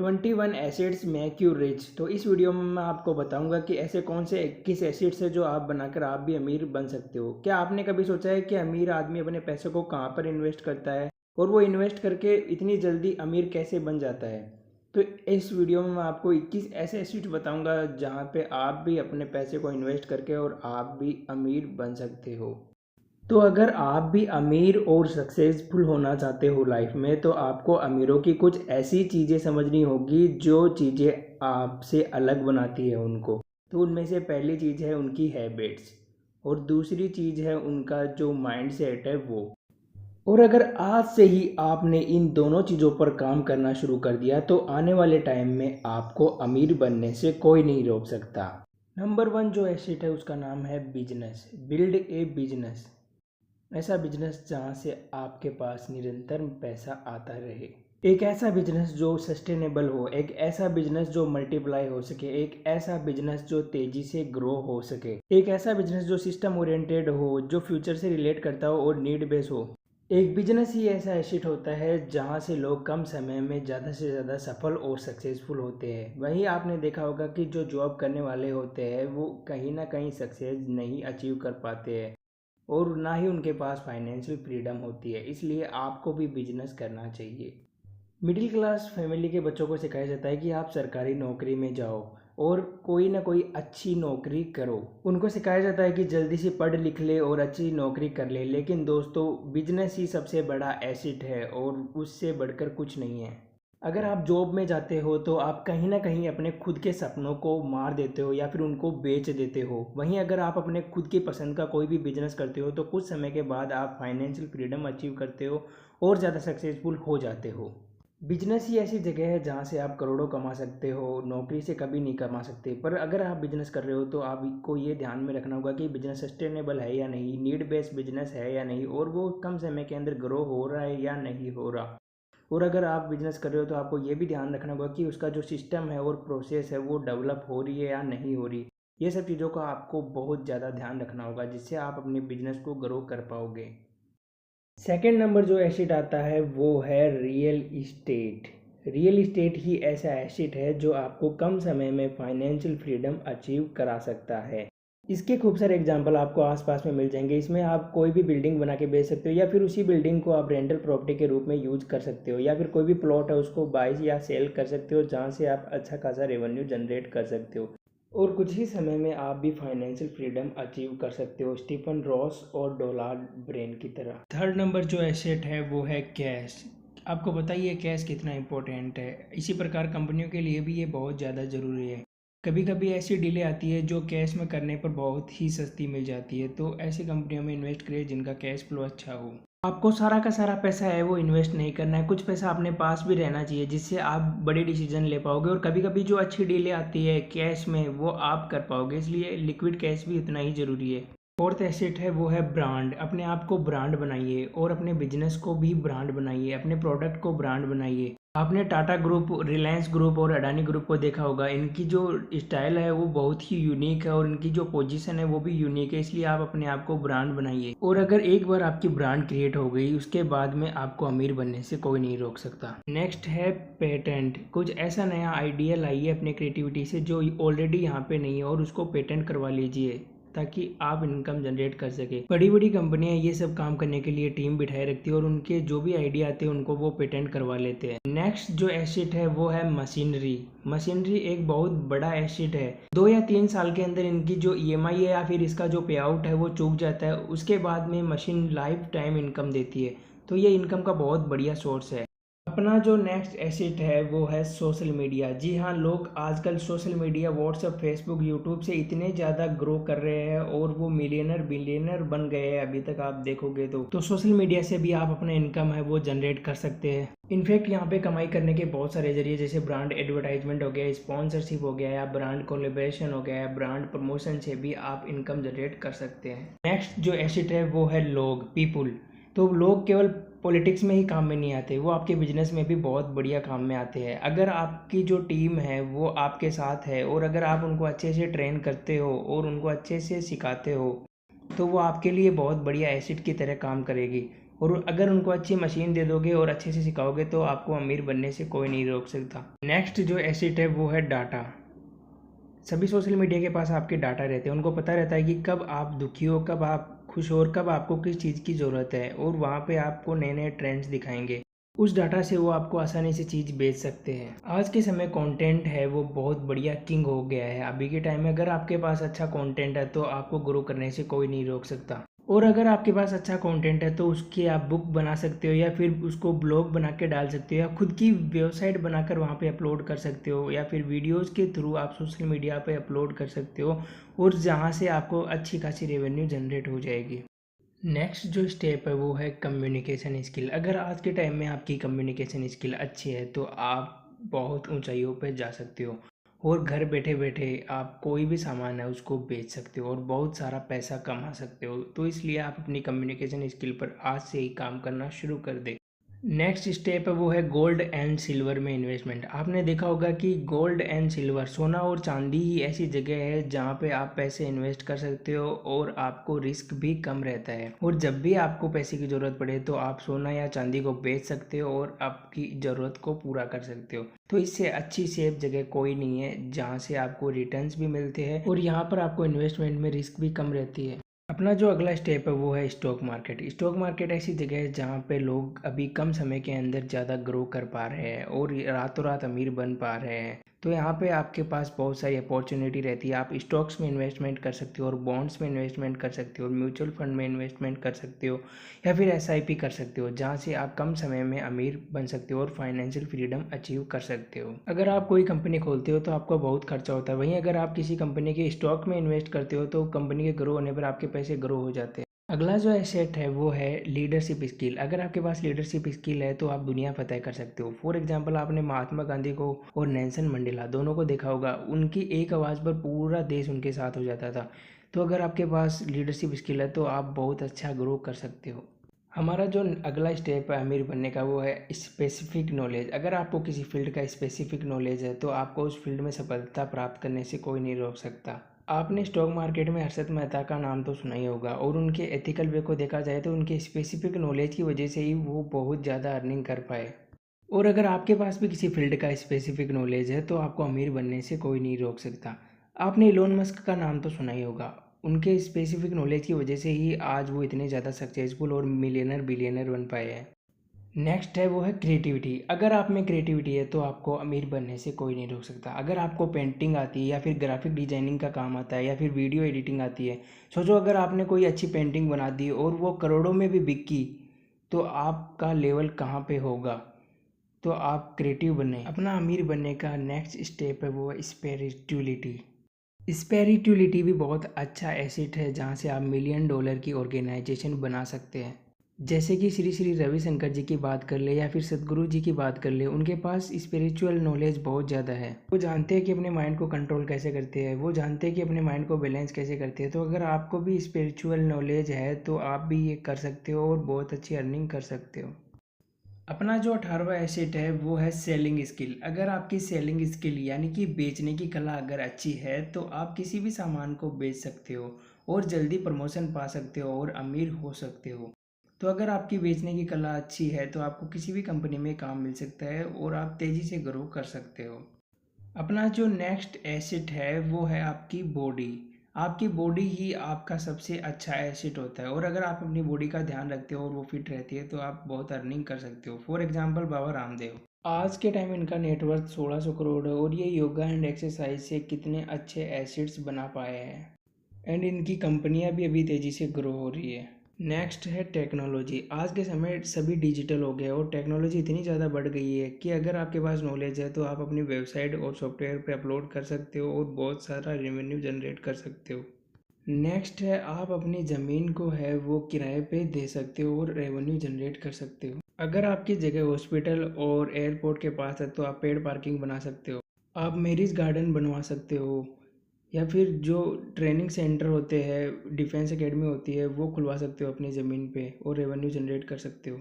21 acids make you rich. तो इस video में मैं आपको बताऊंगा कि ऐसे कौन से 21 एसिड्स है जो आप बनाकर आप भी अमीर बन सकते हो। क्या आपने कभी सोचा है कि अमीर आदमी अपने पैसे को कहाँ पर इन्वेस्ट करता है और वो इन्वेस्ट करके इतनी जल्दी अमीर कैसे बन जाता है। तो इस वीडियो में मैं आपको 21 ऐसे एसिड्स बताऊंगा जहाँ पे आप भी अपने पैसे को इन्वेस्ट करके और आप भी अमीर बन सकते हो। तो अगर आप भी अमीर और सक्सेसफुल होना चाहते हो लाइफ में, तो आपको अमीरों की कुछ ऐसी चीज़ें समझनी होगी जो चीज़ें आपसे अलग बनाती है उनको। तो उनमें से पहली चीज़ है उनकी हैबिट्स और दूसरी चीज़ है उनका जो माइंड सेट है वो। और अगर आज से ही आपने इन दोनों चीज़ों पर काम करना शुरू कर दिया तो आने वाले टाइम में आपको अमीर बनने से कोई नहीं रोक सकता। नंबर 1 जो एसेट है उसका नाम है बिजनेस। Build a business. ऐसा बिजनेस जहाँ से आपके पास निरंतर पैसा आता रहे। एक ऐसा बिजनेस जो सस्टेनेबल हो, एक ऐसा बिजनेस जो मल्टीप्लाई हो सके, एक ऐसा बिजनेस जो तेजी से ग्रो हो सके, एक ऐसा बिजनेस जो सिस्टम ओरिएंटेड हो, जो फ्यूचर से रिलेट करता हो और नीड बेस हो। एक बिजनेस ही ऐसा एसेट होता है जहाँ से लोग कम समय में ज़्यादा से ज़्यादा सफल और सक्सेसफुल होते हैं। वहीं आपने देखा होगा कि जो जॉब करने वाले होते हैं वो कहीं ना कहीं सक्सेस नहीं अचीव कर पाते हैं और ना ही उनके पास फाइनेंशियल फ्रीडम होती है। इसलिए आपको भी बिजनेस करना चाहिए। मिडिल क्लास फैमिली के बच्चों को सिखाया जाता है कि आप सरकारी नौकरी में जाओ और कोई ना कोई अच्छी नौकरी करो। उनको सिखाया जाता है कि जल्दी से पढ़ लिख ले और अच्छी नौकरी कर ले, लेकिन दोस्तों बिजनेस ही सबसे बड़ा एसेट है और उससे बढ़कर कुछ नहीं है। अगर आप जॉब में जाते हो तो आप कहीं ना कहीं अपने खुद के सपनों को मार देते हो या फिर उनको बेच देते हो। वहीं अगर आप अपने खुद की पसंद का कोई भी बिजनेस करते हो तो कुछ समय के बाद आप फाइनेंशियल फ्रीडम अचीव करते हो और ज़्यादा सक्सेसफुल हो जाते हो। बिजनेस ही ऐसी जगह है जहाँ से आप करोड़ों कमा सकते हो, नौकरी से कभी नहीं कमा सकते। पर अगर आप बिजनेस कर रहे हो तो आपको ये ध्यान में रखना होगा कि बिजनेस सस्टेनेबल है या नहीं, नीड बेस्ड बिजनेस है या नहीं, और वो कम समय के अंदर ग्रो हो रहा है या नहीं हो रहा। और अगर आप बिजनेस कर रहे हो तो आपको ये भी ध्यान रखना होगा कि उसका जो सिस्टम है और प्रोसेस है वो डेवलप हो रही है या नहीं हो रही। ये सब चीज़ों का आपको बहुत ज़्यादा ध्यान रखना होगा जिससे आप अपने बिजनेस को ग्रो कर पाओगे। सेकंड नंबर जो एसेट आता है वो है रियल इस्टेट। रियल इस्टेट ही ऐसा एसेट है जो आपको कम समय में फाइनेंशियल फ्रीडम अचीव करा सकता है। इसके खूब सारे एग्जांपल आपको आसपास में मिल जाएंगे। इसमें आप कोई भी बिल्डिंग बना के बेच सकते हो या फिर उसी बिल्डिंग को आप रेंटल प्रॉपर्टी के रूप में यूज कर सकते हो, या फिर कोई भी प्लॉट है उसको बाय या सेल कर सकते हो जहाँ से आप अच्छा खासा रेवेन्यू जनरेट कर सकते हो और कुछ ही समय में आप भी फाइनेंशियल फ्रीडम अचीव कर सकते हो, स्टीफन रॉस और डोनाल्ड ब्रेन की तरह। थर्ड नंबर जो एसेट है वो है कैश। आपको बताइए कैश कितना इंपॉर्टेंट है। इसी प्रकार कंपनियों के लिए भी ये बहुत ज़्यादा ज़रूरी है। कभी कभी ऐसी डीलें आती है जो कैश में करने पर बहुत ही सस्ती मिल जाती है, तो ऐसी कंपनियों में इन्वेस्ट करिए जिनका कैश फ्लो अच्छा हो। आपको सारा का सारा पैसा है वो इन्वेस्ट नहीं करना है, कुछ पैसा अपने पास भी रहना चाहिए जिससे आप बड़े डिसीजन ले पाओगे और कभी कभी जो अच्छी डीलें आती है कैश में वो आप कर पाओगे। इसलिए लिक्विड कैश भी उतना ही ज़रूरी है। फोर्थ एसेट है वो है ब्रांड। अपने आप को ब्रांड बनाइए और अपने बिजनेस को भी ब्रांड बनाइए, अपने प्रोडक्ट को ब्रांड बनाइए। आपने टाटा ग्रुप, रिलायंस ग्रुप और अडानी ग्रुप को देखा होगा। इनकी जो स्टाइल है वो बहुत ही यूनिक है और इनकी जो पोजीशन है वो भी यूनिक है। इसलिए आप अपने आप को ब्रांड बनाइए और अगर एक बार आपकी ब्रांड क्रिएट हो गई उसके बाद में आपको अमीर बनने से कोई नहीं रोक सकता। नेक्स्ट है पेटेंट। कुछ ऐसा नया आइडिया लाइए अपने क्रिएटिविटी से जो ऑलरेडी यहाँ पे नहीं है और उसको पेटेंट करवा लीजिए ताकि आप इनकम जनरेट कर सके। बड़ी बड़ी कंपनियां ये सब काम करने के लिए टीम बिठाए रखती है और उनके जो भी आइडिया आते हैं उनको वो पेटेंट करवा लेते हैं। नेक्स्ट जो एसेट है वो है मशीनरी। मशीनरी एक बहुत बड़ा एसेट है। 2 या 3 साल के अंदर इनकी जो ईएमआई है या फिर इसका जो पे आउट है वो चूक जाता है, उसके बाद में मशीन लाइफ टाइम इनकम देती है। तो ये इनकम का बहुत बढ़िया सोर्स है। अपना जो नेक्स्ट एसेट है वो है सोशल मीडिया। जी हाँ, लोग आजकल social media, WhatsApp, Facebook, YouTube से इतने ज़्यादा ग्रो कर रहे हैं और वो मिलियनर बिलियनर बन गए हैं अभी तक आप देखोगे तो सोशल मीडिया से भी आप अपना इनकम है वो जनरेट कर सकते हैं। इनफैक्ट यहाँ पे कमाई करने के बहुत सारे जरिए, जैसे ब्रांड एडवर्टाइजमेंट हो गया, स्पॉन्सरशिप हो गया या ब्रांड कोलेब्रेशन हो गया या ब्रांड प्रमोशन से भी आप इनकम जनरेट कर सकते हैं। नेक्स्ट जो एसेट है वो है लोग, पीपुल। तो लोग केवल पॉलिटिक्स में ही काम में नहीं आते, वो आपके बिजनेस में भी बहुत बढ़िया काम में आते हैं। अगर आपकी जो टीम है वो आपके साथ है और अगर आप उनको अच्छे से ट्रेन करते हो और उनको अच्छे से सिखाते हो तो वो आपके लिए बहुत बढ़िया एसेट की तरह काम करेगी और अगर उनको अच्छी मशीन दे दोगे और अच्छे से सिखाओगे तो आपको अमीर बनने से कोई नहीं रोक सकता। नेक्स्ट जो एसेट है वो है डाटा। सभी सोशल मीडिया के पास आपके डाटा रहते हैं, उनको पता रहता है कि कब आप दुखी हो, कब आप खुश हो और कब आपको किस चीज़ की ज़रूरत है, और वहाँ पे आपको नए नए ट्रेंड्स दिखाएंगे। उस डाटा से वो आपको आसानी से चीज़ बेच सकते हैं। आज के समय कंटेंट है वो बहुत बढ़िया किंग हो गया है। अभी के टाइम में अगर आपके पास अच्छा कंटेंट है तो आपको ग्रो करने से कोई नहीं रोक सकता। और अगर आपके पास अच्छा कंटेंट है तो उसकी आप बुक बना सकते हो, या फिर उसको ब्लॉग बना के डाल सकते हो, या खुद की वेबसाइट बनाकर वहाँ पे अपलोड कर सकते हो, या फिर वीडियोस के थ्रू आप सोशल मीडिया पे अपलोड कर सकते हो, और जहाँ से आपको अच्छी खासी रेवेन्यू जनरेट हो जाएगी। नेक्स्ट जो स्टेप है वो है कम्युनिकेशन स्किल। अगर आज के टाइम में आपकी कम्युनिकेशन स्किल अच्छी है तो आप बहुत ऊंचाइयों पर जा सकते हो, और घर बैठे बैठे आप कोई भी सामान है उसको बेच सकते हो और बहुत सारा पैसा कमा सकते हो। तो इसलिए आप अपनी कम्युनिकेशन स्किल पर आज से ही काम करना शुरू कर दें। नेक्स्ट स्टेप है वो है गोल्ड एंड सिल्वर में इन्वेस्टमेंट। आपने देखा होगा कि गोल्ड एंड सिल्वर, सोना और चांदी ही ऐसी जगह है जहाँ पे आप पैसे इन्वेस्ट कर सकते हो और आपको रिस्क भी कम रहता है, और जब भी आपको पैसे की ज़रूरत पड़े तो आप सोना या चांदी को बेच सकते हो और आपकी ज़रूरत को पूरा कर सकते हो। तो इससे अच्छी सेफ जगह कोई नहीं है जहाँ से आपको रिटर्न्स भी मिलते हैं और यहाँ पर आपको इन्वेस्टमेंट में रिस्क भी कम रहती है। अपना जो अगला स्टेप है वो है स्टॉक मार्केट। स्टॉक मार्केट ऐसी जगह है जहाँ पे लोग अभी कम समय के अंदर ज़्यादा ग्रो कर पा रहे हैं और रातों रात अमीर बन पा रहे हैं। तो यहाँ पे आपके पास बहुत सारी अपॉर्चुनिटी रहती है। आप स्टॉक्स में इन्वेस्टमेंट कर सकते हो और बॉन्ड्स में इन्वेस्टमेंट कर सकते हो और म्यूचुअल फंड में इन्वेस्टमेंट कर सकते हो, या फिर SIP कर सकते हो, जहाँ से आप कम समय में अमीर बन सकते हो और फाइनेंशियल फ्रीडम अचीव कर सकते हो। अगर आप कोई कंपनी खोलते हो तो आपका बहुत खर्चा होता है, वहीं अगर आप किसी कंपनी के स्टॉक में इन्वेस्ट करते हो तो कंपनी के ग्रो होने पर आपके पैसे ग्रो हो जाते हैं। अगला जो एसेट है वो है लीडरशिप स्किल। अगर आपके पास लीडरशिप स्किल है तो आप दुनिया फतेह कर सकते हो। फॉर एग्जांपल, आपने महात्मा गांधी को और नेल्सन मंडेला दोनों को देखा होगा, उनकी एक आवाज़ पर पूरा देश उनके साथ हो जाता था। तो अगर आपके पास लीडरशिप स्किल है तो आप बहुत अच्छा ग्रो कर सकते हो। हमारा जो अगला स्टेप है अमीर बनने का वो है स्पेसिफिक नॉलेज। अगर आपको किसी फील्ड का स्पेसिफिक नॉलेज है तो आपको उस फील्ड में सफलता प्राप्त करने से कोई नहीं रोक सकता। आपने स्टॉक मार्केट में हर्षद मेहता का नाम तो सुना ही होगा, और उनके एथिकल वे को देखा जाए तो उनके स्पेसिफिक नॉलेज की वजह से ही वो बहुत ज़्यादा अर्निंग कर पाए। और अगर आपके पास भी किसी फील्ड का स्पेसिफिक नॉलेज है तो आपको अमीर बनने से कोई नहीं रोक सकता। आपने इलोन मस्क का नाम तो सुना ही होगा, उनके स्पेसिफिक नॉलेज की वजह से ही आज वो इतने ज़्यादा सक्सेसफुल और मिलियनर बिलियनर बन पाए हैं। नेक्स्ट है वो है क्रिएटिविटी। अगर आप में क्रिएटिविटी है तो आपको अमीर बनने से कोई नहीं रोक सकता। अगर आपको पेंटिंग आती है, या फिर ग्राफिक डिजाइनिंग का काम आता है, या फिर वीडियो एडिटिंग आती है, सोचो अगर आपने कोई अच्छी पेंटिंग बना दी और वो करोड़ों में भी बिकी तो आपका लेवल कहाँ पे होगा। तो आप क्रिएटिव बने। अपना अमीर बनने का नेक्स्ट स्टेप है वो है स्पिरिचुअलिटी। स्पिरिचुअलिटी भी बहुत अच्छा एसेट है जहाँ से आप $1,000,000 की ऑर्गेनाइजेशन बना सकते हैं। जैसे कि श्री श्री रविशंकर जी की बात कर ले या फिर सदगुरु जी की बात कर ले, उनके पास स्पिरिचुअल नॉलेज बहुत ज़्यादा है। वो जानते हैं कि अपने माइंड को कंट्रोल कैसे करते हैं, वो जानते हैं कि अपने माइंड को बैलेंस कैसे करते हैं। तो अगर आपको भी स्पिरिचुअल नॉलेज है तो आप भी ये कर सकते हो और बहुत अच्छी अर्निंग कर सकते हो। अपना जो 18वां एसेट है वो है सेलिंग स्किल। अगर आपकी सेलिंग स्किल यानी कि बेचने की कला अगर अच्छी है तो आप किसी भी सामान को बेच सकते हो और जल्दी प्रमोशन पा सकते हो और अमीर हो सकते हो। तो अगर आपकी बेचने की कला अच्छी है तो आपको किसी भी कंपनी में काम मिल सकता है और आप तेज़ी से ग्रो कर सकते हो। अपना जो नेक्स्ट एसेट है वो है आपकी बॉडी। आपकी बॉडी ही आपका सबसे अच्छा एसेट होता है, और अगर आप अपनी बॉडी का ध्यान रखते हो और वो फिट रहती है तो आप बहुत अर्निंग कर सकते हो। फॉर एग्जांपल, बाबा रामदेव, आज के टाइम इनका नेटवर्थ 1600 करोड़ है और ये योगा एंड एक्सरसाइज से कितने अच्छे एसेट्स बना पाए हैं, एंड इनकी कंपनियां भी अभी तेज़ी से ग्रो हो रही है। नेक्स्ट है टेक्नोलॉजी। आज के समय सभी डिजिटल हो गया और टेक्नोलॉजी इतनी ज़्यादा बढ़ गई है कि अगर आपके पास नॉलेज है तो आप अपनी वेबसाइट और सॉफ्टवेयर पे अपलोड कर सकते हो और बहुत सारा रेवेन्यू जनरेट कर सकते हो। नेक्स्ट है आप अपनी ज़मीन को है वो किराए पे दे सकते हो और रेवेन्यू जनरेट कर सकते हो। अगर आपकी जगह हॉस्पिटल और एयरपोर्ट के पास है तो आप पेड पार्किंग बना सकते हो, आप मैरिज गार्डन बनवा सकते हो, या फिर जो ट्रेनिंग सेंटर होते हैं, डिफेंस एकेडमी होती है, वो खुलवा सकते हो अपनी ज़मीन पे और रेवेन्यू जनरेट कर सकते हो।